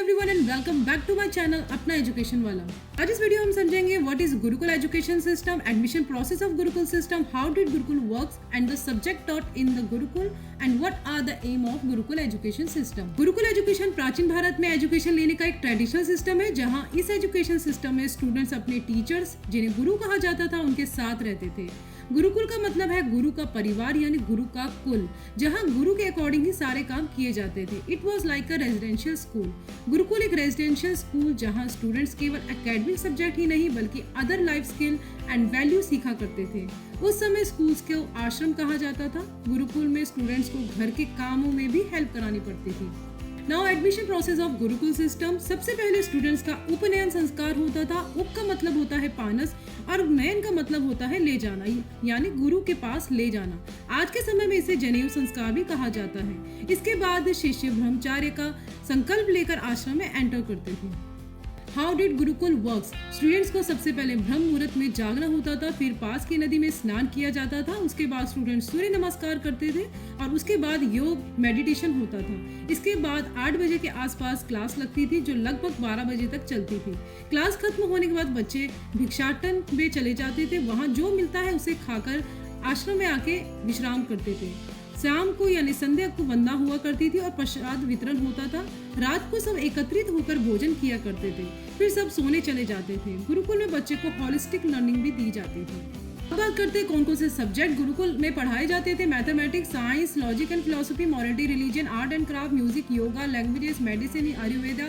Everyone and welcome back to my channel अपना education वाला। आज इस वीडियो हम समझेंगे what is gurukul education system, admission process of gurukul system, how did gurukul works and the subject taught in the gurukul and what are the aim of gurukul education system. Gurukul education प्राचीन भारत में education लेने का एक ट्रेडिशनल सिस्टम है, जहाँ इस एजुकेशन सिस्टम में students अपने टीचर्स, जिन्हें गुरु कहा जाता था, उनके साथ रहते थे। गुरुकुल का मतलब है गुरु का परिवार यानी गुरु का कुल, जहाँ गुरु के अकॉर्डिंग ही सारे काम किए जाते थे। It was like a residential school. Gurukul एक रेजिडेंशियल स्कूल जहाँ स्टूडेंट्स केवल एकेडमिक सब्जेक्ट ही नहीं बल्कि other life skill and value सीखा करते थे। उस समय स्कूल्स को आश्रम कहा जाता था। गुरुकुल में स्टूडेंट्स को घर के कामों में भी हेल्प करानी पड़ती थी। Now admission process of gurukul system. सबसे पहले स्टूडेंट्स का उपनयन संस्कार होता था। उप का मतलब होता है पानस और नयन का मतलब होता है ले जाना, यानी गुरु के पास ले जाना। आज के समय में इसे जनेऊ संस्कार भी कहा जाता है। इसके बाद शिष्य ब्रह्मचार्य का संकल्प लेकर आश्रम में एंटर करते थे। How did gurukul works. Students को सबसे पहले ब्रह्म मुहूर्त में जागना होता था, फिर पास की नदी में स्नान किया जाता था। उसके बाद स्टूडेंट्स सूर्य नमस्कार करते थे और उसके बाद योग मेडिटेशन होता था। इसके बाद 8 बजे के आसपास क्लास लगती थी, जो लगभग 12 बजे तक चलती थी। क्लास खत्म होने के बाद बच्चे भिक्षाटन में चले जाते थे। वहाँ जो मिलता है उसे खाकर आश्रम में आके विश्राम करते थे। शाम को यानी संध्या को वंदना हुआ करती थी और प्रसाद वितरण होता था। रात को सब एकत्रित होकर भोजन किया करते थे, फिर सब सोने चले जाते थे। गुरुकुल में बच्चे को होलिस्टिक लर्निंग भी दी जाती थी। अब बात करते हैं कौन कौन से सब्जेक्ट गुरुकुल में पढ़ाए जाते थे। Mathematics, science, logic and philosophy, morality, religion, art and craft, music, yoga, languages, medicine, Ayurveda,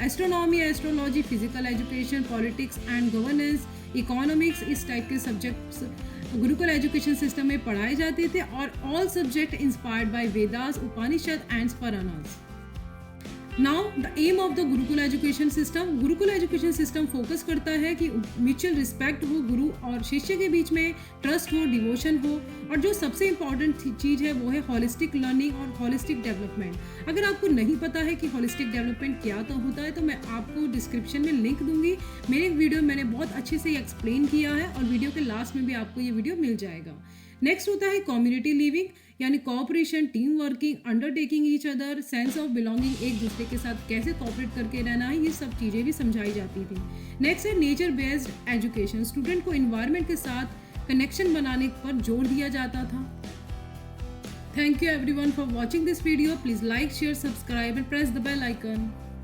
astronomy, astrology, physical education, politics and governance, economics, इस टाइप के सब्जेक्ट्स गुरुकुल एजुकेशन सिस्टम में पढ़ाए जाते थे। और all subject inspired by Vedas, Upanishad and Puranas. Now the aim of the gurukul education system. Gurukul education system focus करता है कि म्यूचुअल रिस्पेक्ट हो, गुरु और शिष्य के बीच में ट्रस्ट हो, डिवोशन हो, और जो सबसे इम्पॉर्टेंट चीज़ है वो है होलिस्टिक लर्निंग और होलिस्टिक डेवलपमेंट। अगर आपको नहीं पता है कि होलिस्टिक डेवलपमेंट क्या तो होता है, तो मैं आपको डिस्क्रिप्शन में लिंक दूंगी। मेरे वीडियो मैंने बहुत अच्छे से एक्सप्लेन किया है और वीडियो के लास्ट में भी आपको ये वीडियो मिल जाएगा। नेक्स्ट होता है कम्युनिटी लिविंग, यानी cooperation, team working, undertaking each other, sense of belonging, एक दूसरे के साथ कैसे कोऑपरेट करके रहना है, ये सब चीज़ें भी समझाई जाती थी। नेक्स्ट है नेचर बेस्ड एजुकेशन। स्टूडेंट को इन्वायरमेंट के साथ कनेक्शन बनाने पर जोर दिया जाता था। Thank you everyone for watching this video. Please like, share, subscribe and press the bell icon.